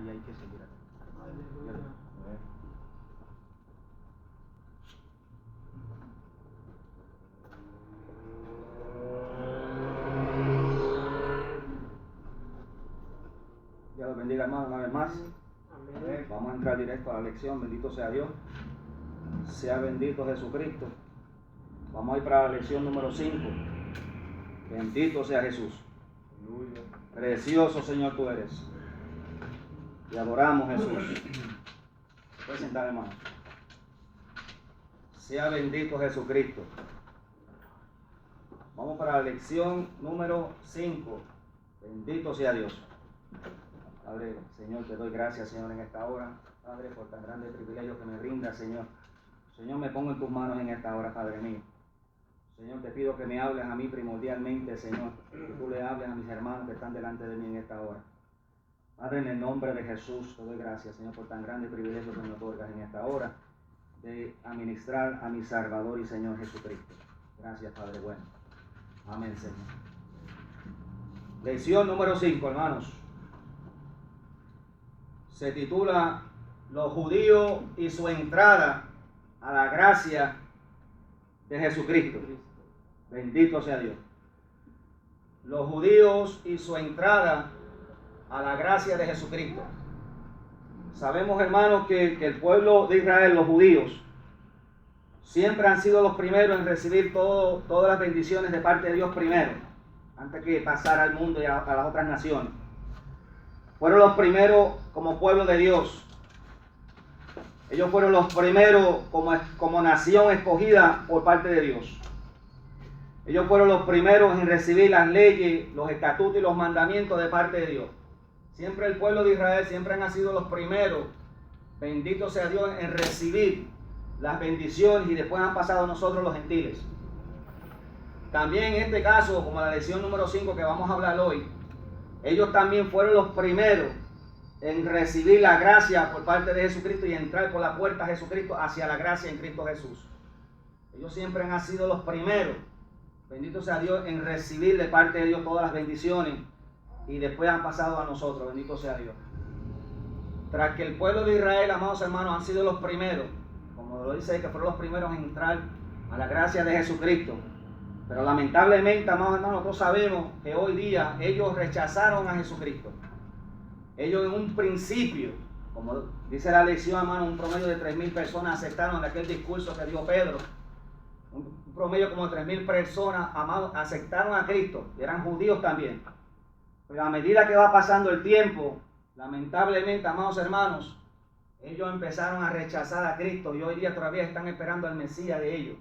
y hay que seguir aquí. Dios los bendiga, hermano, una vez más. Amén. Vamos a entrar directo a la lección. Bendito sea Dios. Sea bendito Jesucristo. Vamos a ir para la lección número 5. Bendito sea Jesús. Aleluya. Precioso Señor tú eres. Te adoramos, Jesús. Puedes sentar, hermano. Sea bendito Jesucristo. Vamos para la lección número 5. Bendito sea Dios. Padre, Señor, te doy gracias, Señor, en esta hora. Padre, por tan grande privilegio que me brinda, Señor. Señor, me pongo en tus manos en esta hora, Padre mío. Señor, te pido que me hables a mí primordialmente, Señor. Que tú le hables a mis hermanos que están delante de mí en esta hora. Padre, en el nombre de Jesús, te doy gracias, Señor, por tan grande privilegio que me otorgas en esta hora de administrar a mi Salvador y Señor Jesucristo. Gracias, Padre bueno. Amén, Señor. Lección número 5, hermanos. Se titula Los judíos y su entrada a la gracia de Jesucristo. Bendito sea Dios. Los judíos y su entrada a la gracia de Jesucristo. Sabemos, hermanos, que el pueblo de Israel, los judíos, siempre han sido los primeros en recibir todas las bendiciones de parte de Dios primero, antes que pasara al mundo y a las otras naciones. Fueron los primeros como pueblo de Dios. Ellos fueron los primeros como nación escogida por parte de Dios. Ellos fueron los primeros en recibir las leyes, los estatutos y los mandamientos de parte de Dios. Siempre el pueblo de Israel siempre han sido los primeros, bendito sea Dios, en recibir las bendiciones, y después han pasado nosotros los gentiles. También en este caso, como la lección número 5 que vamos a hablar hoy, ellos también fueron los primeros en recibir la gracia por parte de Jesucristo y entrar por la puerta a Jesucristo hacia la gracia en Cristo Jesús. Ellos siempre han sido los primeros, bendito sea Dios, en recibir de parte de Dios todas las bendiciones, y después han pasado a nosotros, bendito sea Dios. Tras que el pueblo de Israel, amados hermanos, han sido los primeros, como lo dice, que fueron los primeros en entrar a la gracia de Jesucristo. Pero lamentablemente, amados hermanos, nosotros sabemos que hoy día ellos rechazaron a Jesucristo. Ellos en un principio, como dice la lección, hermano, un promedio de 3,000 personas aceptaron aquel discurso que dio Pedro. Un promedio como de 3,000 personas, amados, aceptaron a Cristo. Eran judíos también. Pero a medida que va pasando el tiempo, lamentablemente, amados hermanos, ellos empezaron a rechazar a Cristo y hoy día todavía están esperando al Mesías de ellos,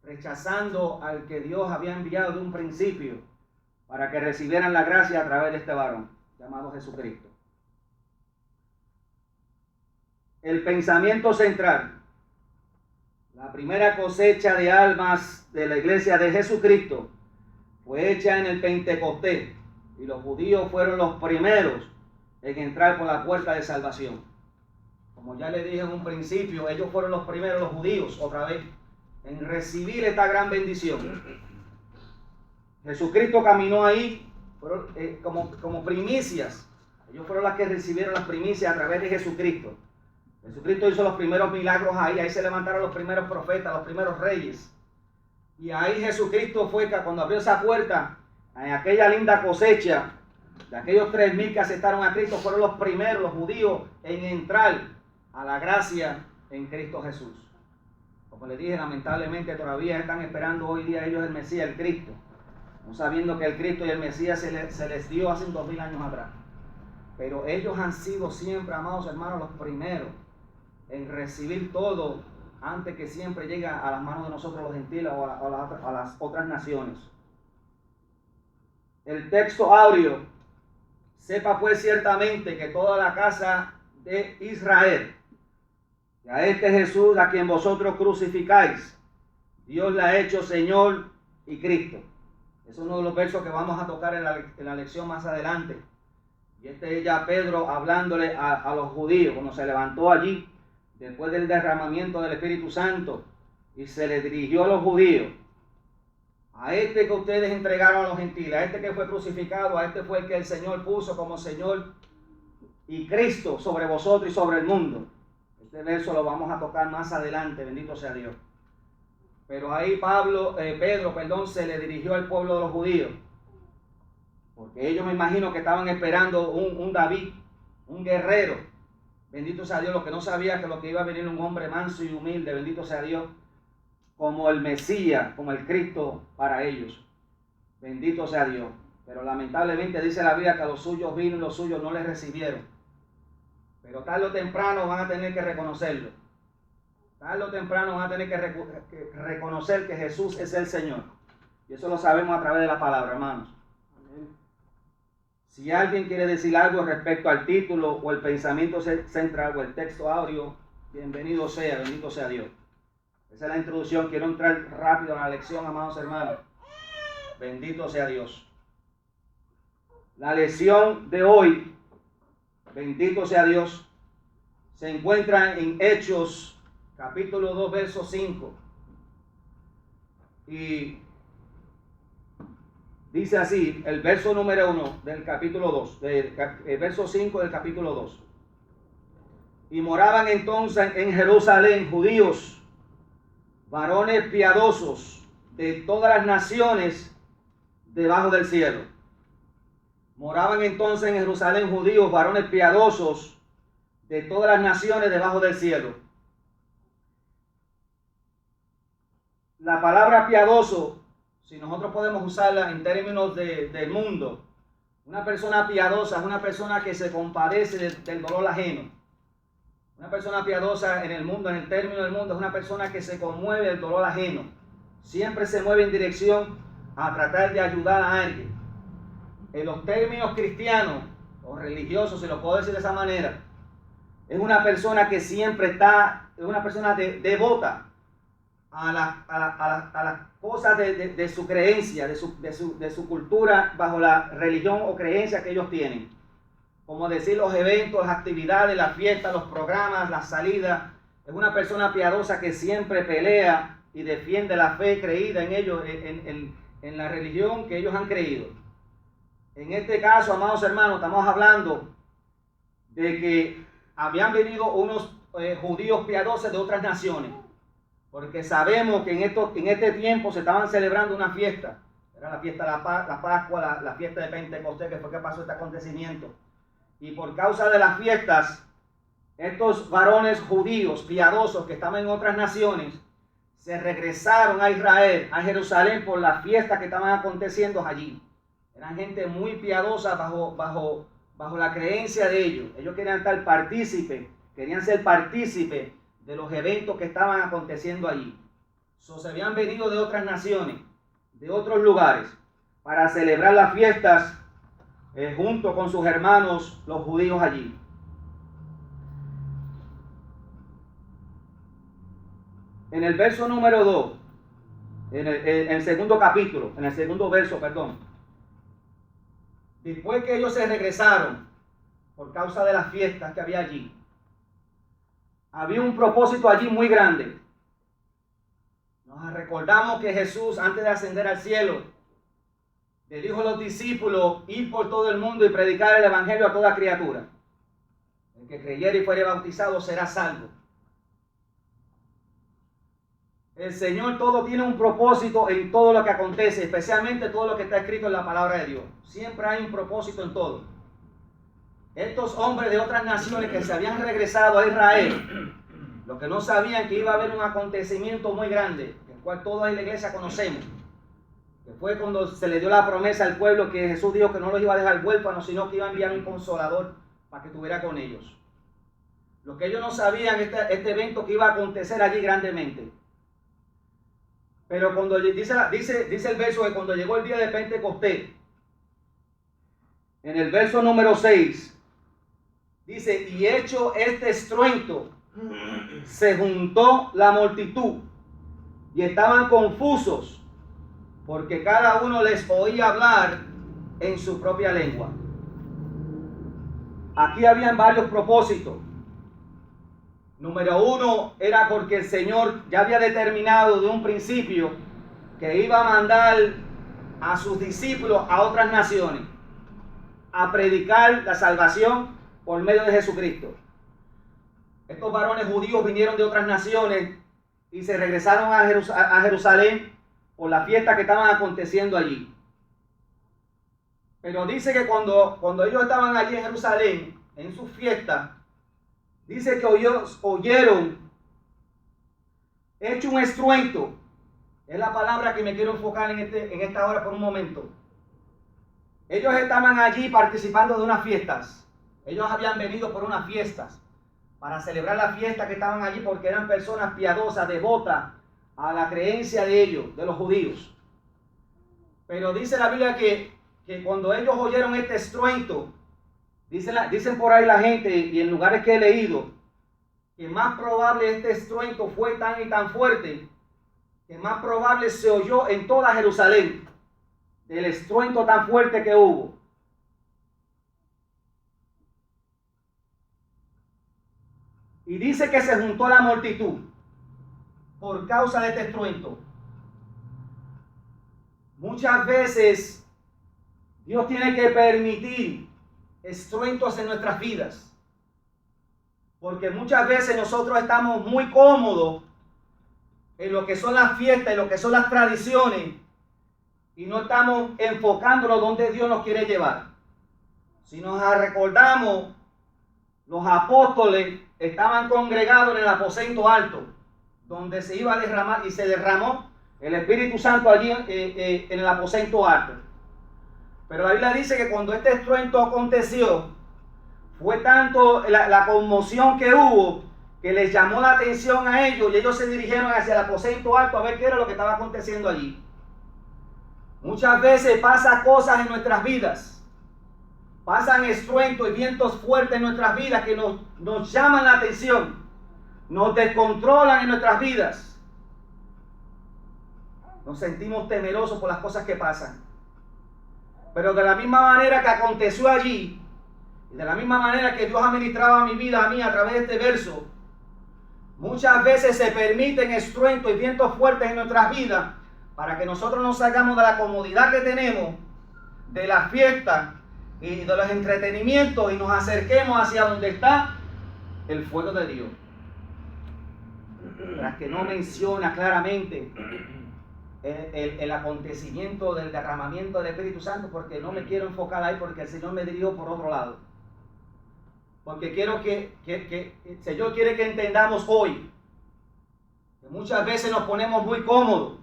rechazando al que Dios había enviado de un principio para que recibieran la gracia a través de este varón llamado Jesucristo. El pensamiento central, la primera cosecha de almas de la iglesia de Jesucristo fue hecha en el Pentecostés, y los judíos fueron los primeros en entrar por la puerta de salvación. Como ya les dije en un principio, ellos fueron los primeros, los judíos, otra vez, en recibir esta gran bendición. Jesucristo caminó ahí como primicias. Ellos fueron las que recibieron las primicias a través de Jesucristo. Jesucristo hizo los primeros milagros ahí se levantaron los primeros profetas, los primeros reyes. Y ahí Jesucristo fue cuando abrió esa puerta, en aquella linda cosecha, de aquellos 3,000 que aceptaron a Cristo, fueron los primeros, los judíos, en entrar a la gracia en Cristo Jesús. Como les dije, lamentablemente todavía están esperando hoy día ellos el Mesías, el Cristo, no sabiendo que el Cristo y el Mesías se les dio hace 2,000 años atrás. Pero ellos han sido siempre, amados hermanos, los primeros en recibir todo antes que siempre llegue a las manos de nosotros los gentiles o a las otras naciones. El texto áureo: sepa pues ciertamente que toda la casa de Israel, y a este Jesús a quien vosotros crucificáis, Dios le ha hecho Señor y Cristo. Es uno de los versos que vamos a tocar en la lección más adelante. Y este es ya Pedro hablándole a los judíos, cuando se levantó allí, después del derramamiento del Espíritu Santo, y se le dirigió a los judíos: a este que ustedes entregaron a los gentiles, a este que fue crucificado, a este fue el que el Señor puso como Señor y Cristo sobre vosotros y sobre el mundo. Este verso lo vamos a tocar más adelante, bendito sea Dios. Pero ahí Pedro, se le dirigió al pueblo de los judíos, porque ellos me imagino que estaban esperando un David, un guerrero. Bendito sea Dios, lo que no sabía que lo que iba a venir un hombre manso y humilde, bendito sea Dios, como el Mesías, como el Cristo para ellos. Bendito sea Dios. Pero lamentablemente dice la Biblia que a los suyos vino y los suyos no les recibieron. Pero tarde o temprano van a tener que reconocerlo. Tarde o temprano van a tener que reconocer que Jesús es el Señor. Y eso lo sabemos a través de la palabra, hermanos. Amén. Si alguien quiere decir algo respecto al título o el pensamiento central o el texto áureo, bienvenido sea, bendito sea Dios. Esa es la introducción. Quiero entrar rápido a la lección, amados hermanos. Bendito sea Dios. La lección de hoy, bendito sea Dios, se encuentra en Hechos, capítulo 2, verso 5. Y dice así, el verso número 1 del capítulo 2, el verso 5 del capítulo 2. Y moraban entonces en Jerusalén judíos, varones piadosos de todas las naciones debajo del cielo. Moraban entonces en Jerusalén judíos, varones piadosos de todas las naciones debajo del cielo. La palabra piadoso, si nosotros podemos usarla en términos del mundo, una persona piadosa es una persona que se compadece del dolor ajeno. Una persona piadosa en el mundo, en el término del mundo, es una persona que se conmueve del dolor ajeno. Siempre se mueve en dirección a tratar de ayudar a alguien. En los términos cristianos o religiosos, si lo puedo decir de esa manera, es una persona que siempre es una persona devota a las cosas de su creencia, de su cultura, bajo la religión o creencia que ellos tienen. Como decir, los eventos, las actividades, las fiestas, los programas, las salidas. Es una persona piadosa que siempre pelea y defiende la fe creída en ellos, en la religión que ellos han creído. En este caso, amados hermanos, estamos hablando de que habían venido unos judíos piadosos de otras naciones, porque sabemos que en este tiempo se estaban celebrando una fiesta. Era la fiesta de la Pascua, la fiesta de Pentecostés, que fue que pasó este acontecimiento. Y por causa de las fiestas, estos varones judíos piadosos que estaban en otras naciones, se regresaron a Israel, a Jerusalén, por las fiestas que estaban aconteciendo allí. Eran gente muy piadosa bajo la creencia de ellos. Ellos querían ser partícipes de los eventos que estaban aconteciendo allí. Se habían venido de otras naciones, de otros lugares, para celebrar las fiestas junto con sus hermanos, los judíos allí. En el verso número 2, en el segundo verso, después que ellos se regresaron por causa de las fiestas que había allí, había un propósito allí muy grande. Nos recordamos que Jesús, antes de ascender al cielo, le dijo a los discípulos: ir por todo el mundo y predicar el evangelio a toda criatura. El que creyere y fuere bautizado será salvo. El Señor todo tiene un propósito en todo lo que acontece, especialmente todo lo que está escrito en la palabra de Dios. Siempre hay un propósito en todo. Estos hombres de otras naciones que se habían regresado a Israel, los que no sabían que iba a haber un acontecimiento muy grande, el cual todos en la iglesia conocemos, que fue cuando se le dio la promesa al pueblo que Jesús dijo que no los iba a dejar huérfanos, sino que iba a enviar un consolador para que estuviera con ellos. Lo que ellos no sabían, este evento que iba a acontecer allí grandemente. Pero cuando dice el verso que cuando llegó el día de Pentecostés, en el verso número 6, dice: y hecho este estruendo, se juntó la multitud y estaban confusos, porque cada uno les oía hablar en su propia lengua. Aquí habían varios propósitos. Número 1 era porque el Señor ya había determinado de un principio que iba a mandar a sus discípulos a otras naciones a predicar la salvación por medio de Jesucristo. Estos varones judíos vinieron de otras naciones y se regresaron a Jerusalén por la fiesta que estaban aconteciendo allí. Pero dice que cuando ellos estaban allí en Jerusalén, en su fiesta, dice que oyeron hecho un estruendo. Es la palabra que me quiero enfocar en esta hora por un momento. Ellos estaban allí participando de unas fiestas. Ellos habían venido por unas fiestas para celebrar la fiesta que estaban allí porque eran personas piadosas, devotas a la creencia de ellos, de los judíos. Pero dice la Biblia que cuando ellos oyeron este estruendo, dicen por ahí la gente y en lugares que he leído, que más probable este estruendo fue tan y tan fuerte, que más probable se oyó en toda Jerusalén, del estruendo tan fuerte que hubo. Y dice que se juntó la multitud por causa de este estruendo. Muchas veces Dios tiene que permitir estruendos en nuestras vidas, porque muchas veces nosotros estamos muy cómodos en lo que son las fiestas, en lo que son las tradiciones, y no estamos enfocándonos donde Dios nos quiere llevar. Si nos recordamos, los apóstoles estaban congregados en el aposento alto, donde se iba a derramar y se derramó el Espíritu Santo allí en el aposento alto. Pero la Biblia dice que cuando este estruendo aconteció, fue tanto la conmoción que hubo, que les llamó la atención a ellos, y ellos se dirigieron hacia el aposento alto a ver qué era lo que estaba aconteciendo allí. Muchas veces pasan cosas en nuestras vidas, pasan estruendos y vientos fuertes en nuestras vidas que nos llaman la atención, nos descontrolan en nuestras vidas. Nos sentimos temerosos por las cosas que pasan. Pero de la misma manera que aconteció allí, y de la misma manera que Dios ha ministrado a mi vida, a mí, a través de este verso, muchas veces se permiten estruendos y vientos fuertes en nuestras vidas para que nosotros nos salgamos de la comodidad que tenemos, de la fiesta y de los entretenimientos y nos acerquemos hacia donde está el fuego de Dios. Tras que no menciona claramente el acontecimiento del derramamiento del Espíritu Santo, porque no me quiero enfocar ahí, porque el Señor me dirigió por otro lado. Porque quiero que el Señor quiere que entendamos hoy que muchas veces nos ponemos muy cómodos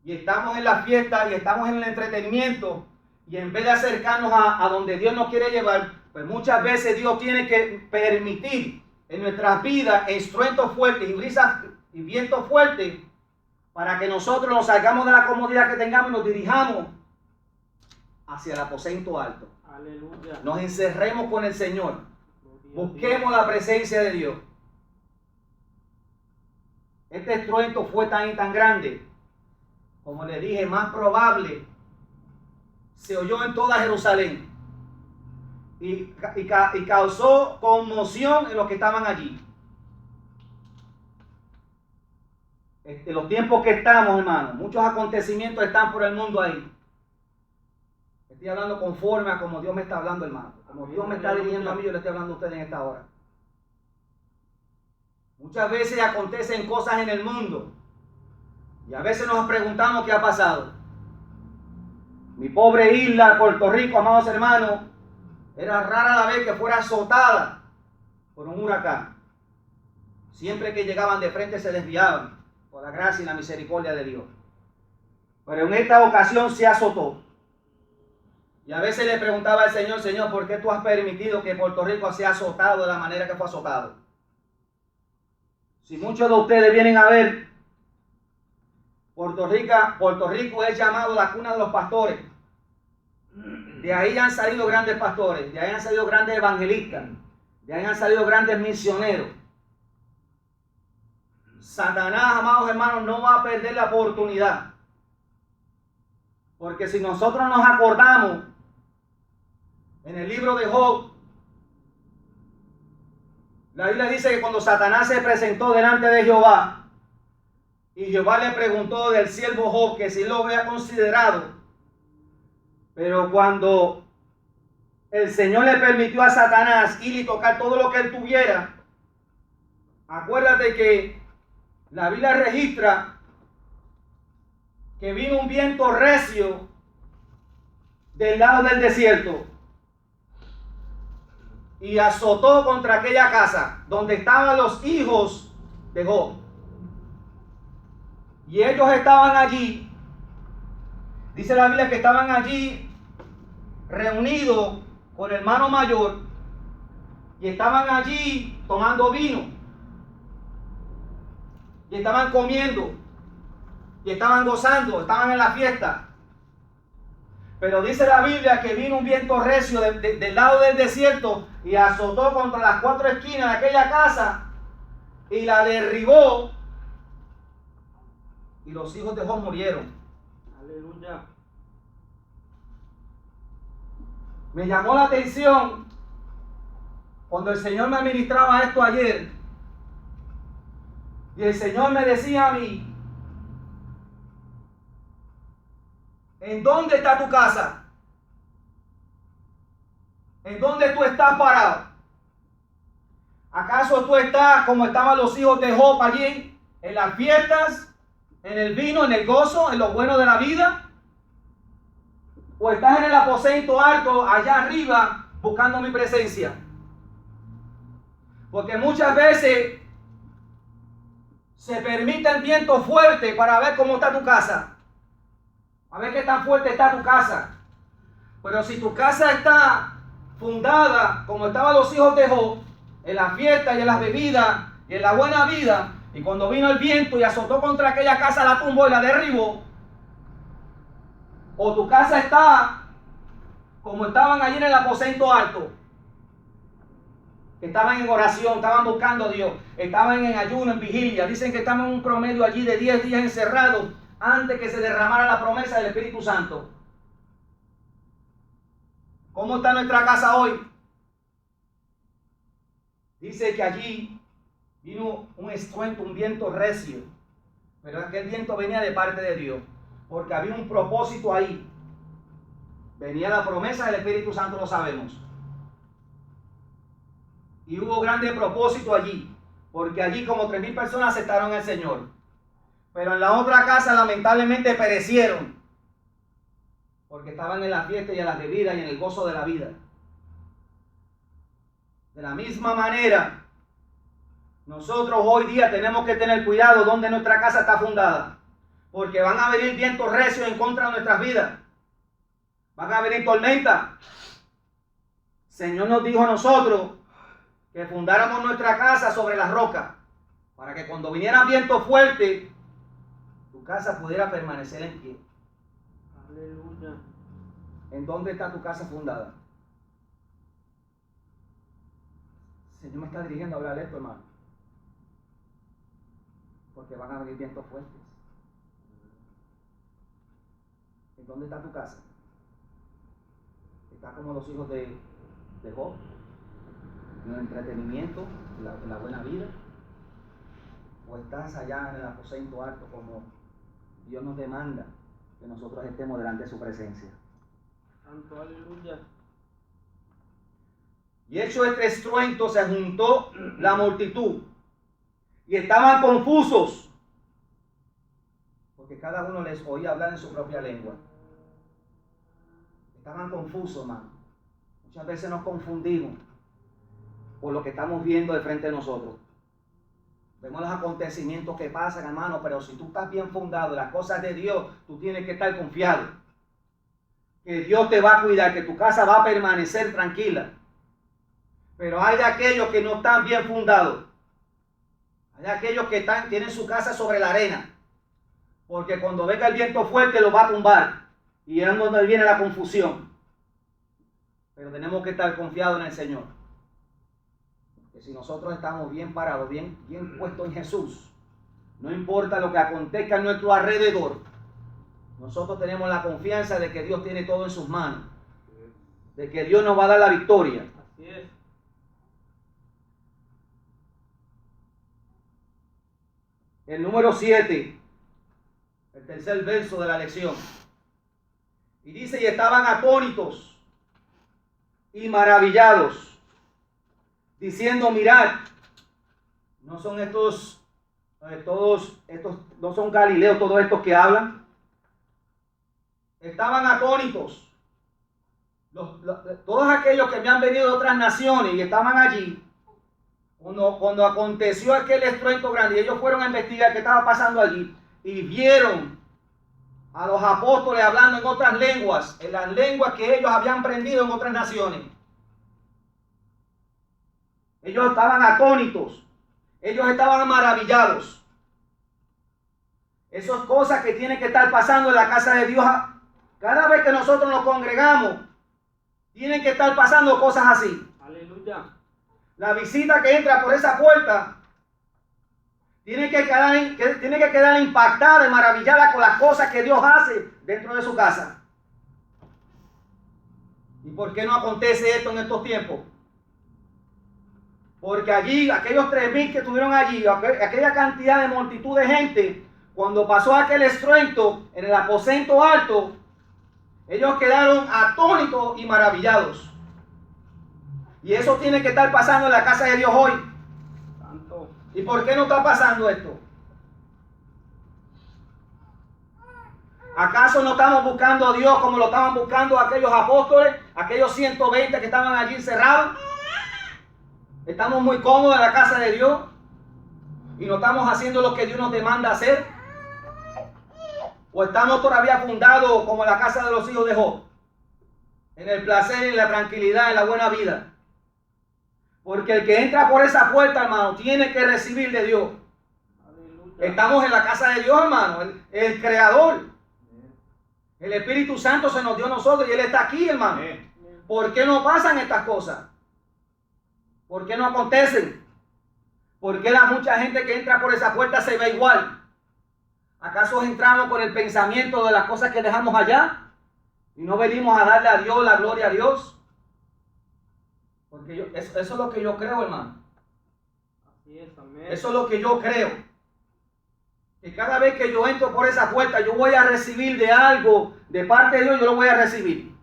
y estamos en la fiesta y estamos en el entretenimiento, y en vez de acercarnos a donde Dios nos quiere llevar, pues muchas veces Dios tiene que permitir en nuestras vidas estruendos fuertes y brisas y vientos fuertes para que nosotros nos salgamos de la comodidad que tengamos y nos dirijamos hacia el aposento alto. Aleluya. Nos encerremos con el Señor. Busquemos la presencia de Dios. Este estruendo fue tan y tan grande, como le dije, más probable se oyó en toda Jerusalén y causó conmoción en los que estaban allí. Los tiempos que estamos, hermanos, muchos acontecimientos están por el mundo ahí. Estoy hablando conforme a como Dios me está hablando, hermano. Como Dios me está dirigiendo a mí, yo le estoy hablando a ustedes en esta hora. Muchas veces acontecen cosas en el mundo y a veces nos preguntamos qué ha pasado. Mi pobre isla, Puerto Rico, amados hermanos, era rara la vez que fuera azotada por un huracán. Siempre que llegaban de frente se desviaban por la gracia y la misericordia de Dios. Pero en esta ocasión se azotó. Y a veces le preguntaba al Señor, Señor, ¿por qué tú has permitido que Puerto Rico sea azotado de la manera que fue azotado? Si muchos de ustedes vienen a ver, Puerto Rico es llamado la cuna de los pastores. De ahí han salido grandes pastores, de ahí han salido grandes evangelistas, de ahí han salido grandes misioneros. Satanás, amados hermanos, no va a perder la oportunidad. Porque si nosotros nos acordamos, en el libro de Job, la Biblia dice que cuando Satanás se presentó delante de Jehová, y Jehová le preguntó del siervo Job que si lo había considerado, pero cuando el Señor le permitió a Satanás ir y tocar todo lo que él tuviera, acuérdate que la Biblia registra que vino un viento recio del lado del desierto y azotó contra aquella casa donde estaban los hijos de Job. Y ellos estaban allí, dice la Biblia que estaban allí reunidos con el hermano mayor y estaban allí tomando vino y estaban comiendo y estaban gozando, estaban en la fiesta. Pero dice la Biblia que vino un viento recio del lado del desierto y azotó contra las cuatro esquinas de aquella casa y la derribó, y los hijos de Job murieron. Aleluya. Me llamó la atención cuando el Señor me administraba esto ayer, y el Señor me decía a mí: ¿en dónde está tu casa? ¿En dónde tú estás parado? ¿Acaso tú estás como estaban los hijos de Job allí, en las fiestas, en el vino, en el gozo, en lo bueno de la vida? ¿O estás en el aposento alto, allá arriba, buscando mi presencia? Porque muchas veces se permite el viento fuerte para ver cómo está tu casa. A ver qué tan fuerte está tu casa. Pero si tu casa está fundada como estaban los hijos de Job, en la fiesta y en las bebidas y en la buena vida, y cuando vino el viento y azotó contra aquella casa, la tumbó y la derribó, o tu casa está como estaban allí en el aposento alto, que estaban en oración, estaban buscando a Dios, estaban en ayuno, en vigilia. Dicen que estaban en un promedio allí de 10 días encerrados antes que se derramara la promesa del Espíritu Santo. ¿Cómo está nuestra casa hoy? Dice que allí vino un estruendo, un viento recio, pero aquel viento venía de parte de Dios, porque había un propósito ahí. Venía la promesa del Espíritu Santo, lo sabemos. Y hubo grande propósito allí, porque allí como 3,000 personas aceptaron al Señor. Pero en la otra casa lamentablemente perecieron, porque estaban en la fiesta y en las bebidas y en el gozo de la vida. De la misma manera, nosotros hoy día tenemos que tener cuidado donde nuestra casa está fundada, porque van a venir vientos recios en contra de nuestras vidas. Van a venir tormentas. El Señor nos dijo a nosotros que fundáramos nuestra casa sobre la roca, para que cuando vinieran vientos fuertes, tu casa pudiera permanecer en pie. Aleluya. ¿En dónde está tu casa fundada? El Señor me está dirigiendo a hablarle esto, hermano, porque van a venir vientos fuertes. ¿En dónde está tu casa? ¿Está como los hijos de Job, en el entretenimiento, en la buena vida? ¿O estás allá en el aposento alto como Dios nos demanda que nosotros estemos delante de su presencia? Santo, aleluya. Y hecho este estruendo, se juntó la multitud y estaban confusos, porque cada uno les oía hablar en su propia lengua. Estaban confusos, hermano. Muchas veces nos confundimos por lo que estamos viendo de frente de nosotros. Vemos los acontecimientos que pasan, hermano, pero si tú estás bien fundado en las cosas de Dios, tú tienes que estar confiado que Dios te va a cuidar, que tu casa va a permanecer tranquila. Pero hay de aquellos que no están bien fundados. Hay de aquellos que tienen su casa sobre la arena, porque cuando venga el viento fuerte lo va a tumbar, y es donde viene la confusión. Pero tenemos que estar confiados en el Señor, que si nosotros estamos bien parados, bien puestos en Jesús, no importa lo que acontezca a nuestro alrededor, nosotros tenemos la confianza de que Dios tiene todo en sus manos, de que Dios nos va a dar la victoria. Así es. El número 7, el tercer verso de la lección. Y dice: y estaban atónitos y maravillados, diciendo, mirad, no son no son galileos todos estos que hablan. Estaban atónitos. Todos aquellos que habían venido de otras naciones y estaban allí, cuando aconteció aquel estruendo grande, y ellos fueron a investigar qué estaba pasando allí, y vieron a los apóstoles hablando en otras lenguas, en las lenguas que ellos habían aprendido en otras naciones. Ellos estaban atónitos, ellos estaban maravillados. Esas cosas que tienen que estar pasando en la casa de Dios, cada vez que nosotros nos congregamos, tienen que estar pasando cosas así. Aleluya. La visita que entra por esa puerta tiene que quedar impactada y maravillada con las cosas que Dios hace dentro de su casa. ¿Y por qué no acontece esto en estos tiempos? Porque allí, aquellos 3,000 que estuvieron allí, aquella cantidad de multitud de gente, cuando pasó aquel estruendo en el aposento alto, ellos quedaron atónitos y maravillados. Y eso tiene que estar pasando en la casa de Dios hoy. Santo. ¿Y por qué no está pasando esto? ¿Acaso no estamos buscando a Dios como lo estaban buscando aquellos apóstoles, aquellos 120 que estaban allí encerrados? ¿Estamos muy cómodos en la casa de Dios y no estamos haciendo lo que Dios nos demanda hacer? ¿O estamos todavía fundados como en la casa de los hijos de Job? En el placer, en la tranquilidad, en la buena vida. Porque el que entra por esa puerta, hermano, tiene que recibir de Dios. Aleluya. Estamos en la casa de Dios, hermano, el Creador. El Espíritu Santo se nos dio a nosotros y Él está aquí, hermano. ¿Por qué no pasan estas cosas? ¿Por qué no acontecen? ¿Por qué la mucha gente que entra por esa puerta se ve igual? ¿Acaso entramos con el pensamiento de las cosas que dejamos allá? ¿Y no venimos a darle a Dios la gloria a Dios? Porque eso es lo que yo creo, hermano. Así es, amén. Eso es lo que yo creo. Que cada vez que yo entro por esa puerta, yo voy a recibir de algo, de parte de Dios, yo lo voy a recibir.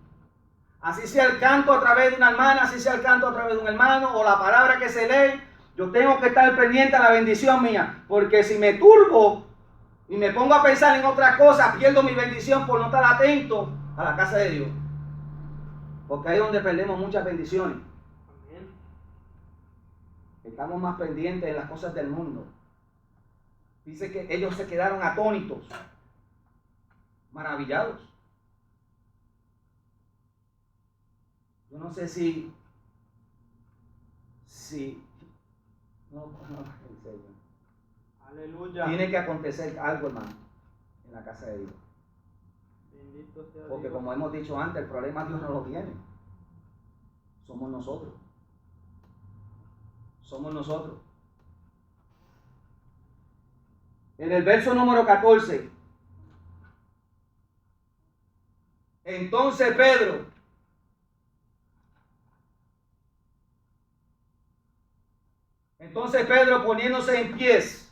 Así sea el canto a través de una hermana, así sea el canto a través de un hermano, o la palabra que se lee, yo tengo que estar pendiente a la bendición mía. Porque si me turbo y me pongo a pensar en otras cosas, pierdo mi bendición por no estar atento a la casa de Dios. Porque ahí es donde perdemos muchas bendiciones. Amén. Estamos más pendientes de las cosas del mundo. Dice que ellos se quedaron atónitos, maravillados. Yo no sé si no, en serio. Aleluya. Tiene que acontecer algo, hermano, en la casa de Dios. Bendito sea Porque Dios. como hemos dicho antes, el problema Dios no lo tiene. Somos nosotros. Somos nosotros. En el verso número 14. Entonces Pedro poniéndose en pies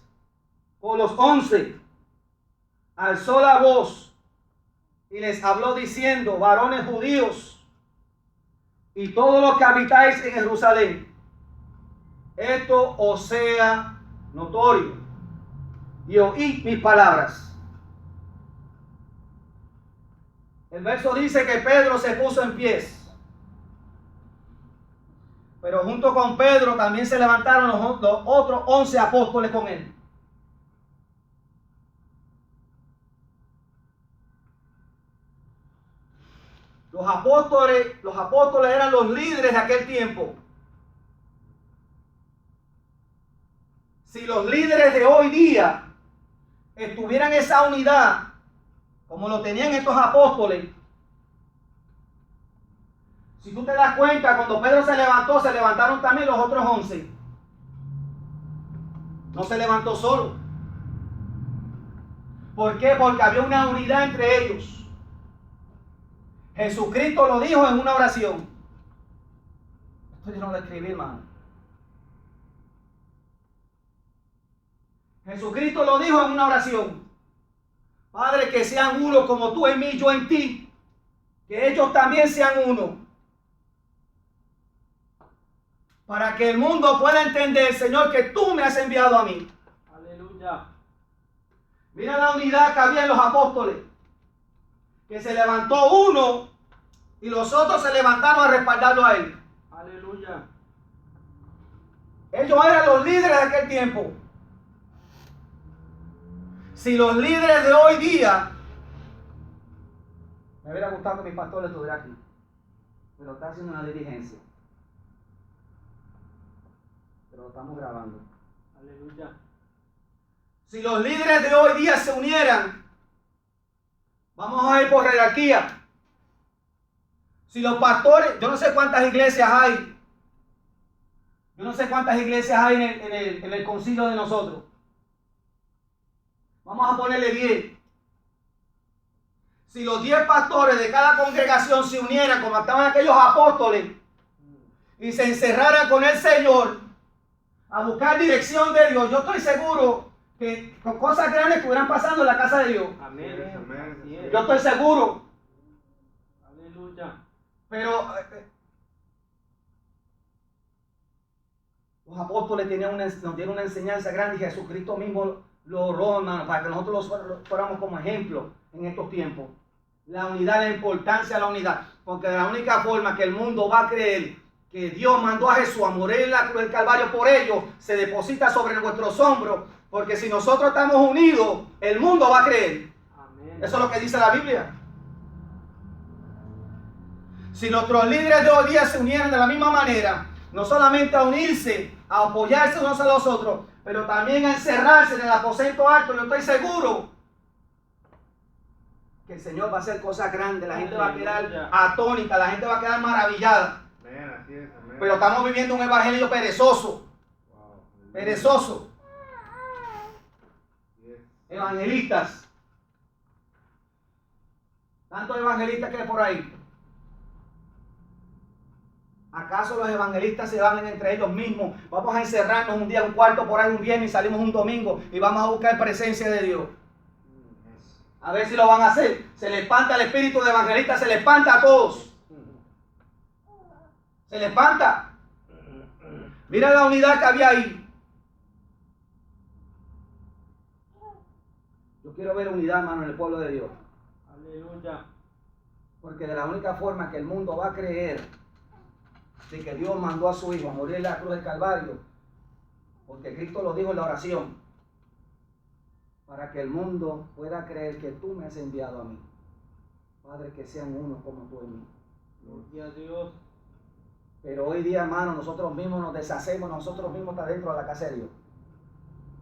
con los 11, alzó la voz y les habló diciendo: varones judíos y todos los que habitáis en Jerusalén, esto os sea notorio, y oíd mis palabras. El verso dice que Pedro se puso en pies, pero junto con Pedro también se levantaron los otros 11 apóstoles con él. Los apóstoles eran los líderes de aquel tiempo. Si los líderes de hoy día estuvieran en esa unidad, como lo tenían estos apóstoles, si tú te das cuenta, cuando Pedro se levantó, se levantaron también los otros 11. No se levantó solo. ¿Por qué? Porque había una unidad entre ellos. Jesucristo lo dijo en una oración. Esto yo no lo escribí, hermano. Jesucristo lo dijo en una oración: Padre, que sean uno como tú en mí, yo en ti, que ellos también sean uno. para que el mundo pueda entender, Señor, que tú me has enviado a mí. Aleluya. Mira la unidad que había en los apóstoles, que se levantó uno y los otros se levantaron a respaldarlo a él. Aleluya. Ellos eran los líderes de aquel tiempo. Si los líderes de hoy día, me hubiera gustado que mi pastor estuviera aquí, pero está haciendo una diligencia. Pero lo estamos grabando. Aleluya. Si los líderes de hoy día se unieran, vamos a ir por jerarquía. Si los pastores, yo no sé cuántas iglesias hay. Yo no sé cuántas iglesias hay en el concilio de nosotros. Vamos a ponerle 10. Si los 10 pastores de cada congregación se unieran como estaban aquellos apóstoles y se encerraran con el Señor a buscar dirección de Dios, yo estoy seguro que con cosas grandes estuvieran pasando en la casa de Dios. Amén. Así es. Yo estoy seguro. Aleluya. Pero los apóstoles nos dieron una enseñanza grande y Jesucristo mismo lo oró, hermano, para que nosotros fuéramos como ejemplo en estos tiempos. La unidad, la importancia de la unidad. Porque de la única forma que el mundo va a creer que Dios mandó a Jesús a morir en la cruz del Calvario por ellos, se deposita sobre nuestros hombros. Porque si nosotros estamos unidos, el mundo va a creer. Amén. Eso es lo que dice la Biblia. Si nuestros líderes de hoy día se unieran de la misma manera, no solamente a unirse, a apoyarse unos a los otros, pero también a encerrarse en el aposento alto, yo estoy seguro que el Señor va a hacer cosas grandes, la gente va a quedar atónita, la gente va a quedar maravillada. Amén, así es, amén. Pero estamos viviendo un evangelio perezoso, Wow. perezoso. Así es. Evangelistas. Tantos evangelistas que hay por ahí. ¿Acaso los evangelistas se hablan entre ellos mismos? Vamos a encerrarnos un día, un cuarto por ahí, un viernes y salimos un domingo y vamos a buscar presencia de Dios. A ver si lo van a hacer. Se le espanta el espíritu de evangelista, se le espanta a todos. Se le espanta. Mira la unidad que había ahí. Yo quiero ver unidad, hermano, en el pueblo de Dios. Aleluya. Porque de la única forma que el mundo va a creer de que Dios mandó a su Hijo a morir en la cruz del Calvario, porque Cristo lo dijo en la oración, para que el mundo pueda creer que tú me has enviado a mí. Padre, que sean uno como tú en mí. Gloria a Dios. Pero hoy día, hermano, nosotros mismos nos deshacemos, nosotros mismos está dentro de la casa de Dios.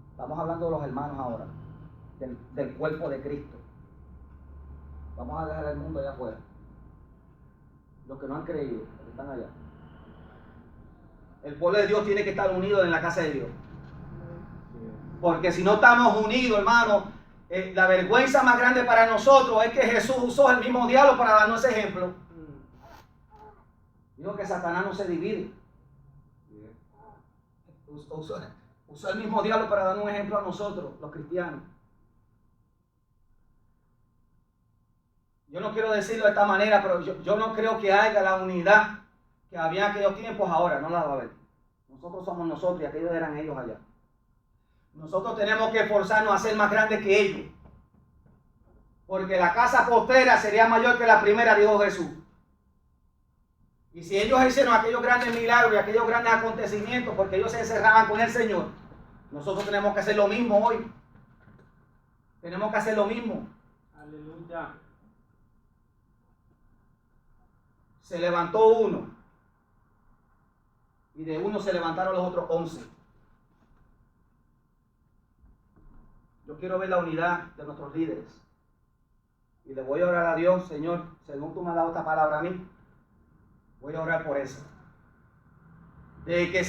Estamos hablando de los hermanos ahora, del cuerpo de Cristo. Vamos a dejar al mundo allá afuera. Los que no han creído, los que están allá. El pueblo de Dios tiene que estar unido en la casa de Dios. Porque si no estamos unidos, hermano, la vergüenza más grande para nosotros es que Jesús usó el mismo diablo para darnos ese ejemplo. Dijo que Satanás no se divide. Usó el mismo diablo para darnos un ejemplo a nosotros, los cristianos. Yo no quiero decirlo de esta manera, pero yo no creo que haya la unidad que había en aquellos tiempos ahora, no la va a haber. Nosotros somos nosotros y aquellos eran ellos allá. Nosotros tenemos que esforzarnos a ser más grandes que ellos. Porque la casa postera sería mayor que la primera, dijo Jesús. Y si ellos hicieron aquellos grandes milagros y aquellos grandes acontecimientos, porque ellos se encerraban con el Señor, nosotros tenemos que hacer lo mismo hoy. Tenemos que hacer lo mismo. Aleluya. Se levantó uno. Y de uno se levantaron los otros 11. Yo quiero ver la unidad de nuestros líderes. Y le voy a orar a Dios, Señor, según tú me has dado esta palabra a mí, voy a orar por eso. De que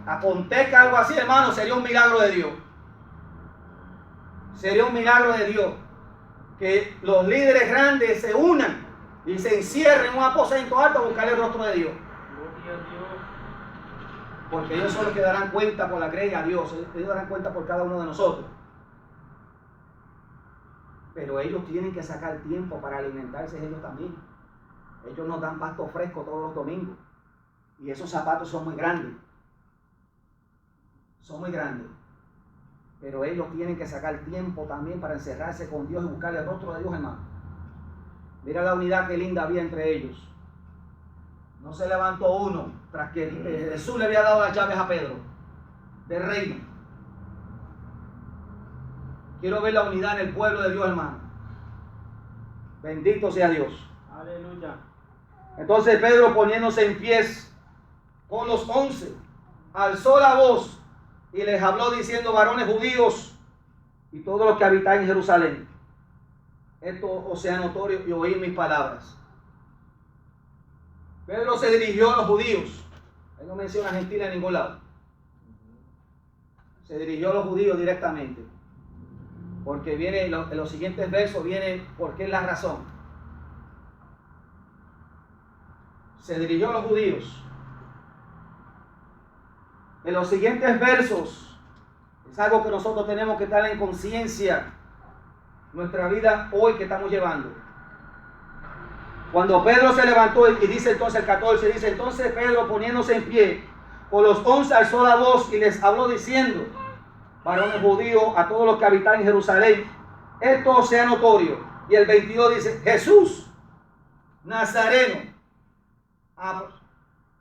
acontezca algo así, hermano, sería un milagro de Dios. Sería un milagro de Dios. Que los líderes grandes se unan y se encierren en un aposento alto a buscar el rostro de Dios. Gloria a Dios. Porque ellos son los que darán cuenta por la gracia a Dios. Ellos darán cuenta por cada uno de nosotros. Pero ellos tienen que sacar tiempo para alimentarse ellos también. Ellos nos dan pasto fresco todos los domingos. Y esos zapatos son muy grandes. Son muy grandes. Pero ellos tienen que sacar tiempo también para encerrarse con Dios y buscarle el rostro de Dios, hermano. Mira la unidad que linda había entre ellos. No se levantó uno tras que Jesús le había dado las llaves a Pedro del reino. Quiero ver la unidad en el pueblo de Dios, hermano. Bendito sea Dios. Aleluya. Entonces Pedro, poniéndose en pies con los 11, alzó la voz y les habló diciendo: varones judíos y todos los que habitáis en Jerusalén, esto os sea notorio y oíd mis palabras. Pedro se dirigió a los judíos. Él no menciona Argentina en ningún lado. Se dirigió a los judíos directamente. Porque viene, en los siguientes versos viene por qué es la razón. Se dirigió a los judíos. En los siguientes versos es algo que nosotros tenemos que estar en conciencia. Nuestra vida hoy que estamos llevando. Cuando Pedro se levantó y dice entonces el 14, dice: entonces Pedro, poniéndose en pie, con los 11 alzó la voz y les habló diciendo: varones judíos, a todos los que habitan en Jerusalén, esto sea notorio. Y el 22 dice: Jesús Nazareno,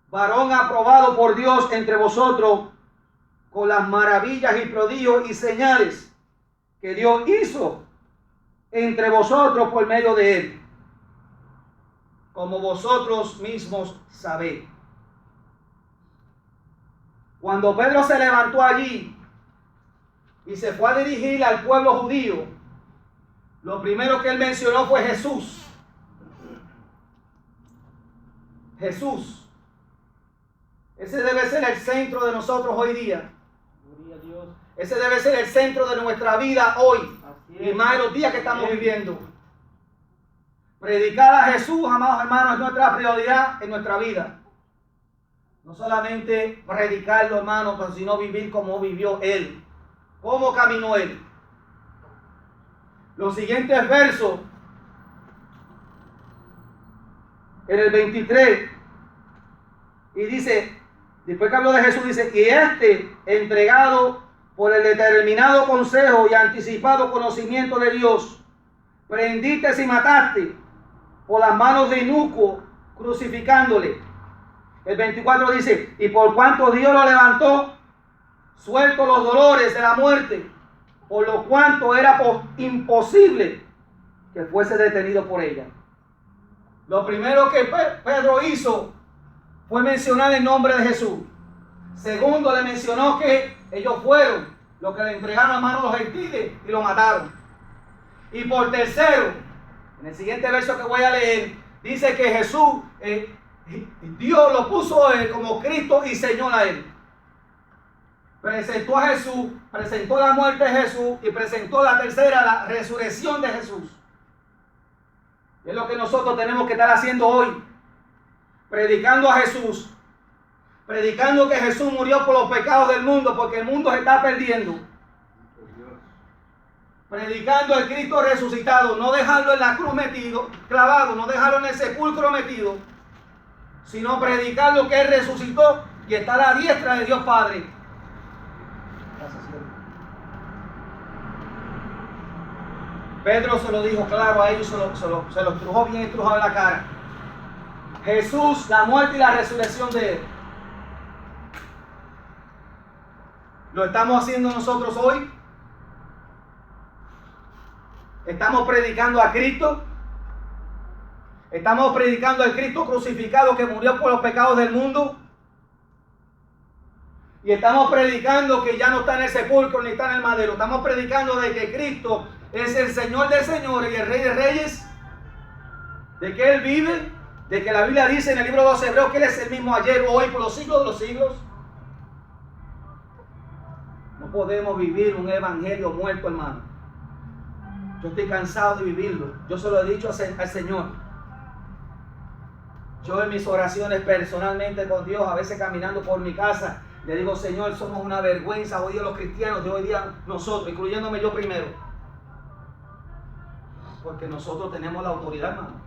varón aprobado por Dios entre vosotros, con las maravillas y prodigios y señales que Dios hizo entre vosotros por medio de él, como vosotros mismos sabéis. Cuando Pedro se levantó allí y se fue a dirigir al pueblo judío, lo primero que él mencionó fue Jesús. Jesús. Ese debe ser el centro de nosotros hoy día. Gloria a Dios. Ese debe ser el centro de nuestra vida hoy. Así Y es. más en los días que estamos viviendo. Predicar a Jesús, amados hermanos, es nuestra prioridad en nuestra vida. No solamente predicarlo, hermanos, sino vivir como vivió Él. Cómo caminó Él. Los siguientes versos, en el 23, y dice, después que habló de Jesús, dice: y este, entregado por el determinado consejo y anticipado conocimiento de Dios, prendiste y mataste por las manos de inicuo, crucificándole. El 24 dice: y por cuanto Dios lo levantó, suelto los dolores de la muerte, por lo cuanto era imposible que fuese detenido por ella. Lo primero que Pedro hizo fue mencionar el nombre de Jesús. Segundo, le mencionó que ellos fueron los que le entregaron a manos a los gentiles y lo mataron. Y por tercero, en el siguiente verso que voy a leer, dice que Jesús, Dios lo puso como Cristo y Señor a él. Presentó a Jesús, presentó la muerte de Jesús y presentó la tercera, la resurrección de Jesús. Es lo que nosotros tenemos que estar haciendo hoy. Predicando a Jesús. Predicando que Jesús murió por los pecados del mundo, porque el mundo se está perdiendo. Predicando el Cristo resucitado, no dejarlo en la cruz metido, clavado, no dejarlo en el sepulcro metido, sino predicar lo que Él resucitó y está a la diestra de Dios Padre. Pedro se lo dijo claro a ellos, se lo estrujó bien estrujado en la cara. Jesús, la muerte y la resurrección de Él. ¿Lo estamos haciendo nosotros hoy? ¿Estamos predicando a Cristo? ¿Estamos predicando al Cristo crucificado que murió por los pecados del mundo? Y estamos predicando que ya no está en el sepulcro ni está en el madero. Estamos predicando de que Cristo es el Señor de señores y el Rey de reyes. De que Él vive. De que la Biblia dice en el libro de los Hebreos que Él es el mismo ayer, hoy, por los siglos de los siglos. No podemos vivir un evangelio muerto, hermano. Yo estoy cansado de vivirlo. Yo se lo he dicho al Señor. Yo en mis oraciones personalmente con Dios, a veces caminando por mi casa, le digo: Señor, somos una vergüenza hoy día los cristianos, de hoy día nosotros, incluyéndome yo primero. Porque nosotros tenemos la autoridad, hermano.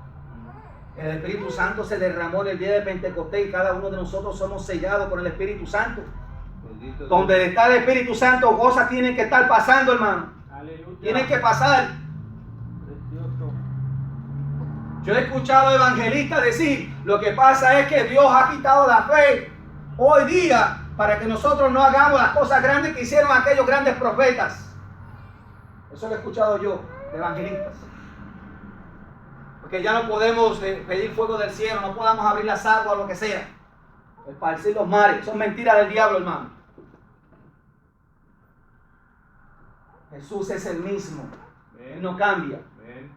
El Espíritu Santo se derramó en el día de Pentecostés y cada uno de nosotros somos sellados por el Espíritu Santo. Bendito Dios. Donde está el Espíritu Santo, cosas tienen que estar pasando, hermano. Aleluya. Tienen que pasar. Precioso. Yo he escuchado evangelistas decir, lo que pasa es que Dios ha quitado la fe hoy día para que nosotros no hagamos las cosas grandes que hicieron aquellos grandes profetas. Eso lo he escuchado yo, de evangelistas. Porque ya no podemos pedir fuego del cielo, no podamos abrir las aguas, lo que sea. Esparcir los mares, son mentiras del diablo, hermano. Jesús es el mismo, Él no cambia. Amén.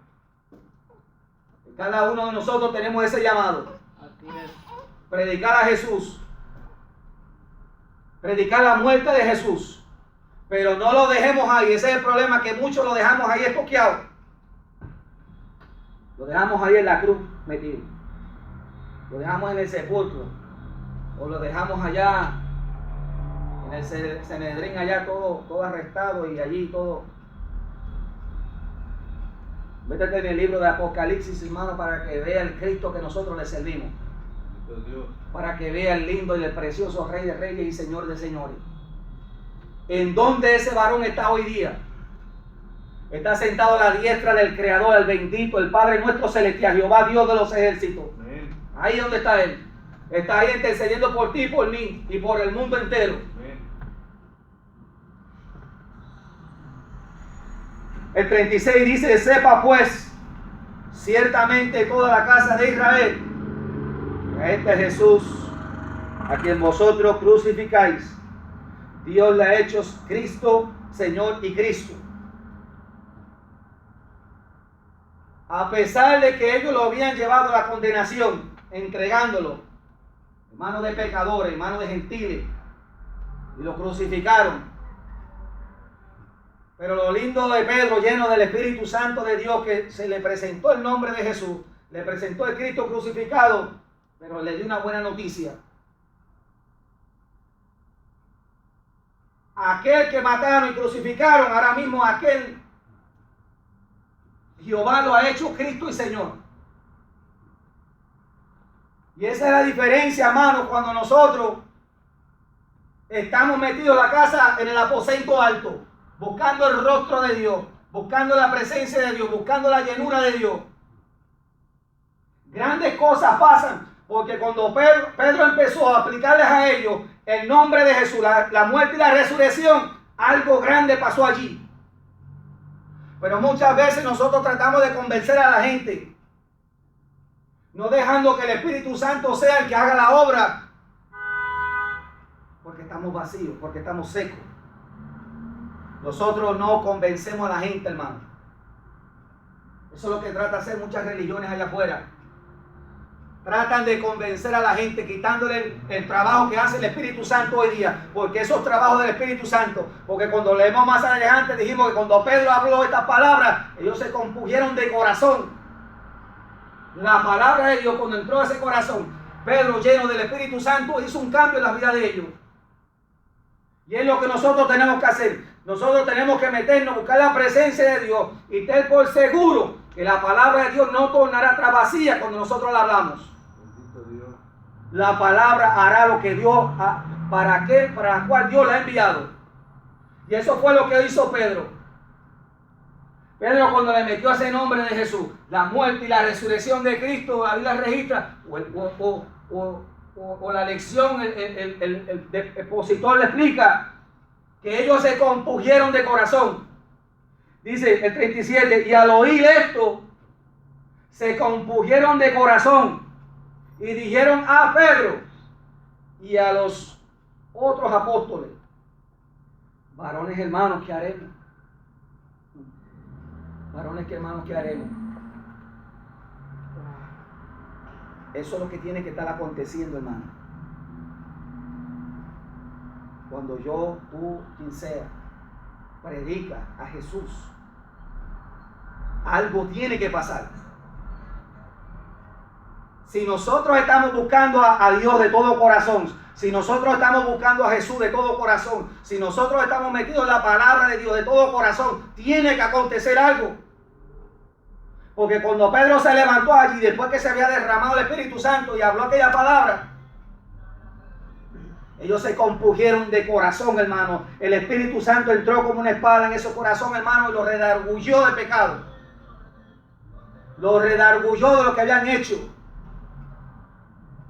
Cada uno de nosotros tenemos ese llamado. Así es. Predicar a Jesús. Predicar la muerte de Jesús. Pero no lo dejemos ahí. Ese es el problema, que muchos lo dejamos ahí estoqueado. Lo dejamos ahí en la cruz metido. Lo dejamos en el sepulcro. O lo dejamos allá en el Sanedrín, allá todo arrestado y allí todo. Métete en el libro de Apocalipsis, hermano, para que vea el Cristo que nosotros le servimos. Bendito Dios. Para que vea el lindo y el precioso Rey de Reyes y Señor de Señores. ¿En dónde ese varón está hoy día? Está sentado a la diestra del Creador, el bendito, el Padre nuestro celestial, Jehová Dios de los ejércitos. Amén. Ahí donde está Él. Está ahí intercediendo por ti, por mí y por el mundo entero. Amén. El 36 dice, sepa pues, ciertamente toda la casa de Israel, que a este Jesús, a quien vosotros crucificáis, Dios le ha hecho Cristo, Señor y Cristo. A pesar de que ellos lo habían llevado a la condenación, entregándolo en manos de pecadores, en manos de gentiles, y lo crucificaron. Pero lo lindo de Pedro, lleno del Espíritu Santo de Dios, que se le presentó el nombre de Jesús, le presentó el Cristo crucificado, pero le dio una buena noticia. Aquel que mataron y crucificaron, ahora mismo aquel Jehová lo ha hecho Cristo y Señor. Y esa es la diferencia, hermano, cuando nosotros estamos metidos en la casa, en el aposento alto, buscando el rostro de Dios, buscando la presencia de Dios, buscando la llenura de Dios. Grandes cosas pasan, porque cuando Pedro empezó a aplicarles a ellos el nombre de Jesús, la muerte y la resurrección, algo grande pasó allí. Pero muchas veces nosotros tratamos de convencer a la gente, no dejando que el Espíritu Santo sea el que haga la obra, porque estamos vacíos, porque estamos secos. Nosotros no convencemos a la gente, hermano. Eso es lo que trata de hacer muchas religiones allá afuera. Tratan de convencer a la gente quitándole el trabajo que hace el Espíritu Santo hoy día. Porque esos trabajos del Espíritu Santo, porque cuando leemos más adelante dijimos que cuando Pedro habló estas palabras, ellos se compusieron de corazón. La palabra de Dios, cuando entró a ese corazón, Pedro, lleno del Espíritu Santo, hizo un cambio en la vida de ellos. Y es lo que nosotros tenemos que hacer. Nosotros tenemos que meternos, buscar la presencia de Dios y tener por seguro que la palabra de Dios no tornará atrás vacía cuando nosotros la hablamos. Bendito Dios. La palabra hará lo que Dios, para la cual Dios la ha enviado. Y eso fue lo que hizo Pedro. Pedro, cuando le metió ese nombre de Jesús, la muerte y la resurrección de Cristo, la Biblia registra, o la lección, el expositor le explica que ellos se compusieron de corazón. Dice el 37, y al oír esto, se compusieron de corazón y dijeron a Pedro y a los otros apóstoles, varones hermanos, ¿qué haremos? Varones hermanos, ¿qué haremos? Eso es lo que tiene que estar aconteciendo, hermano. Cuando yo, tú, quien sea, predica a Jesús, algo tiene que pasar. Si nosotros estamos buscando a Dios de todo corazón, si nosotros estamos buscando a Jesús de todo corazón, si nosotros estamos metidos en la palabra de Dios de todo corazón, tiene que acontecer algo. Porque cuando Pedro se levantó allí, después que se había derramado el Espíritu Santo y habló aquella palabra, ellos se compugieron de corazón, hermano. El Espíritu Santo entró como una espada en ese corazón, hermano, y lo redarguyó de pecado. Lo redarguyó de lo que habían hecho.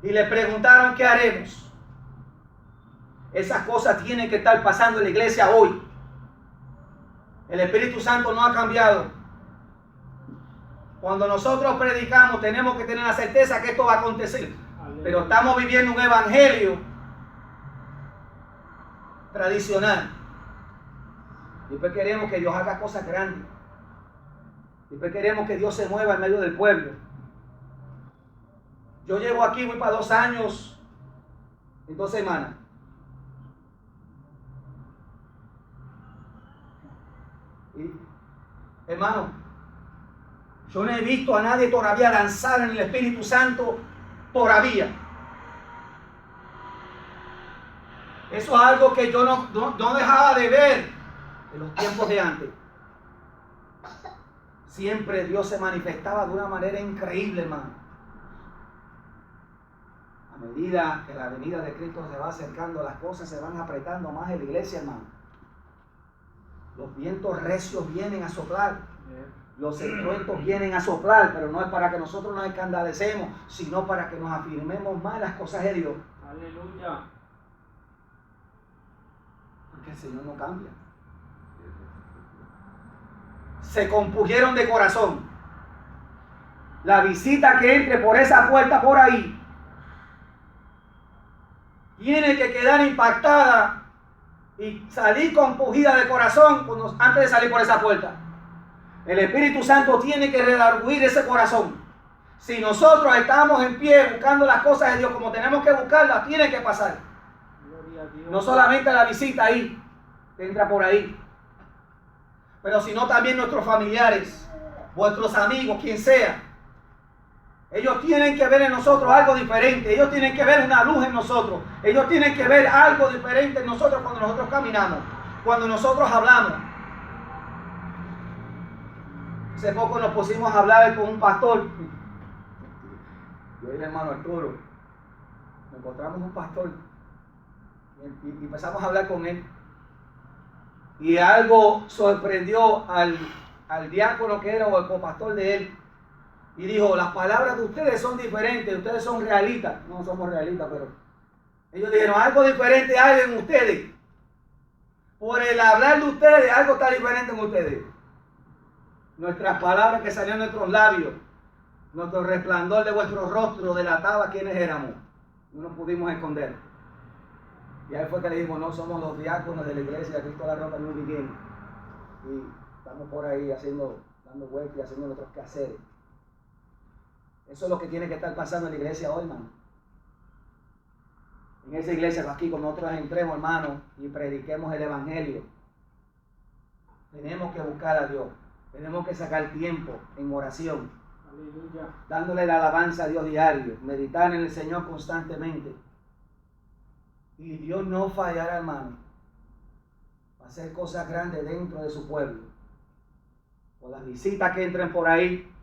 Y le preguntaron, ¿qué haremos? Esas cosas tienen que estar pasando en la iglesia hoy. El Espíritu Santo no ha cambiado. Cuando nosotros predicamos, tenemos que tener la certeza que esto va a acontecer. Pero estamos viviendo un evangelio tradicional. Después queremos que Dios haga cosas grandes. Después queremos que Dios se mueva en medio del pueblo. Yo llevo aquí, voy para 2 años y 2 semanas. Y, hermano, yo no he visto a nadie todavía lanzar en el Espíritu Santo todavía. Eso es algo que yo no dejaba de ver en los tiempos de antes. Siempre Dios se manifestaba de una manera increíble, hermano. A medida que la venida de Cristo se va acercando, las cosas se van apretando más en la iglesia, hermano. Los vientos recios vienen a soplar. Los estruendos vienen a soplar, pero no es para que nosotros nos escandalecemos, sino para que nos afirmemos más en las cosas de Dios. Aleluya. Porque el Señor no cambia. Se compugieron de corazón. La visita que entre por esa puerta por ahí tiene que quedar impactada y salir compugida de corazón antes de salir por esa puerta. El Espíritu Santo tiene que redarguir ese corazón. Si nosotros estamos en pie buscando las cosas de Dios como tenemos que buscarlas, tiene que pasar. No solamente la visita ahí, que entra por ahí, pero sino también nuestros familiares, vuestros amigos, quien sea. Ellos tienen que ver en nosotros algo diferente. Ellos tienen que ver una luz en nosotros. Ellos tienen que ver algo diferente en nosotros cuando nosotros caminamos, cuando nosotros hablamos. Hace poco nos pusimos a hablar con un pastor. Yo y el hermano Arturo. Nos encontramos un pastor. Y empezamos a hablar con él. Y algo sorprendió al diácono que era o al copastor de él. Y dijo, las palabras de ustedes son diferentes, ustedes son realistas. No somos realistas, pero ellos dijeron, algo diferente hay en ustedes. Por el hablar de ustedes, algo está diferente en ustedes. Nuestras palabras que salían de nuestros labios, nuestro resplandor de vuestro rostro delataba quiénes éramos. No nos pudimos esconder. Y ahí fue que le dijimos, no somos los diáconos de la iglesia de Cristo la Roca New Beginning. Y estamos por ahí dando vueltas y haciendo nuestros quehaceres. Eso es lo que tiene que estar pasando en la iglesia hoy, hermano. En esa iglesia aquí, cuando nosotros entremos, hermano, y prediquemos el evangelio, tenemos que buscar a Dios. Tenemos que sacar tiempo en oración. Aleluya. Dándole la alabanza a Dios diario. Meditar en el Señor constantemente. Y Dios no fallará, hermano. Va a hacer cosas grandes dentro de su pueblo. O las visitas que entren por ahí.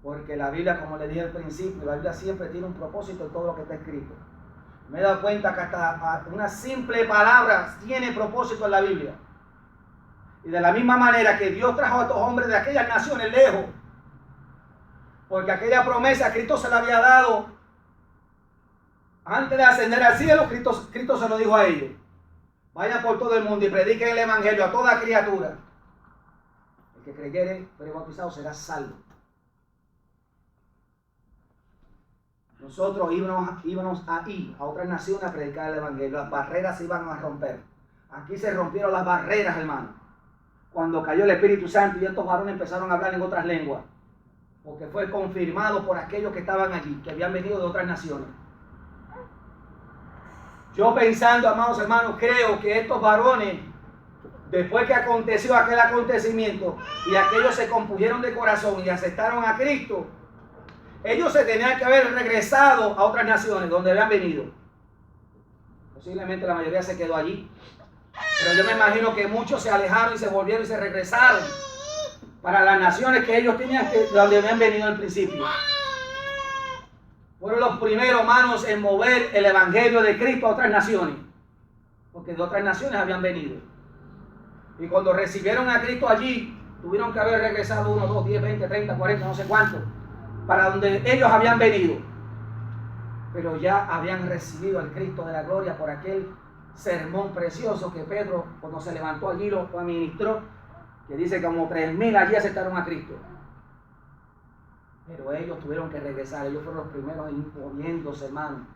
Porque la Biblia, como le dije al principio, la Biblia siempre tiene un propósito en todo lo que está escrito. Me he dado cuenta que hasta una simple palabra tiene propósito en la Biblia. Y de la misma manera que Dios trajo a estos hombres de aquellas naciones lejos, porque aquella promesa Cristo se la había dado antes de ascender al cielo. Cristo se lo dijo a ellos: vayan por todo el mundo y prediquen el evangelio a toda criatura. El que creyere, pero bautizado, será salvo. Nosotros íbamos a ir a otras naciones a predicar el evangelio. Las barreras se iban a romper. Aquí se rompieron las barreras, hermano, cuando cayó el Espíritu Santo y estos varones empezaron a hablar en otras lenguas, porque fue confirmado por aquellos que estaban allí, que habían venido de otras naciones. Yo pensando, amados hermanos, creo que estos varones, después que aconteció aquel acontecimiento y aquellos se compusieron de corazón y aceptaron a Cristo, ellos se tenían que haber regresado a otras naciones donde habían venido. Posiblemente la mayoría se quedó allí, pero yo me imagino que muchos se alejaron y se volvieron y se regresaron para las naciones que ellos tenían, de donde habían venido al principio. Fueron los primeros, hermanos, en mover el evangelio de Cristo a otras naciones, porque de otras naciones habían venido. Y cuando recibieron a Cristo allí, tuvieron que haber regresado 1, 2, 10, 20, 30, 40, no sé cuánto, para donde ellos habían venido. Pero ya habían recibido al Cristo de la gloria por aquel sermón precioso que Pedro, cuando se levantó allí, lo administró, que dice que como 3,000 allí aceptaron a Cristo. Pero ellos tuvieron que regresar, ellos fueron los primeros imponiéndose, hermano,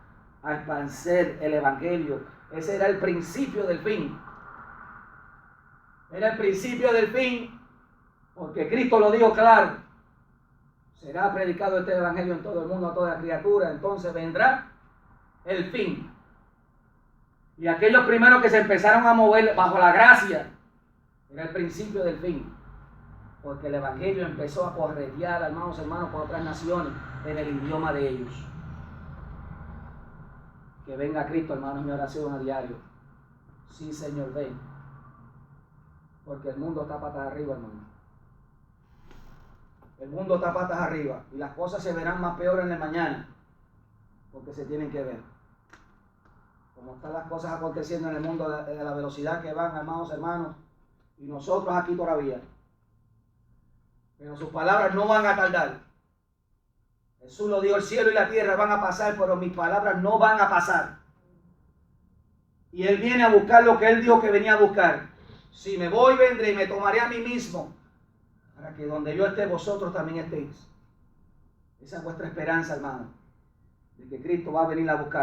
a esparcer el evangelio. Ese era el principio del fin. Era el principio del fin, porque Cristo lo dijo claro. Será predicado este evangelio en todo el mundo, a toda criatura, entonces vendrá el fin. Y aquellos primeros que se empezaron a mover bajo la gracia, era el principio del fin. Porque el evangelio empezó a corretear, hermanos, por otras naciones, en el idioma de ellos. Que venga Cristo, hermanos, mi oración a diario. Sí, Señor, ven. Porque el mundo está patas arriba, hermano. El mundo está patas arriba. Y las cosas se verán más peores en el mañana. Porque se tienen que ver. Como están las cosas aconteciendo en el mundo de la velocidad que van, hermanos. Y nosotros aquí todavía. Pero sus palabras no van a tardar. Jesús lo dijo, el cielo y la tierra van a pasar, pero mis palabras no van a pasar. Y Él viene a buscar lo que Él dijo que venía a buscar. Si me voy, vendré y me tomaré a mí mismo, para que donde yo esté, vosotros también estéis. Esa es vuestra esperanza, hermano, de que Cristo va a venir a buscar.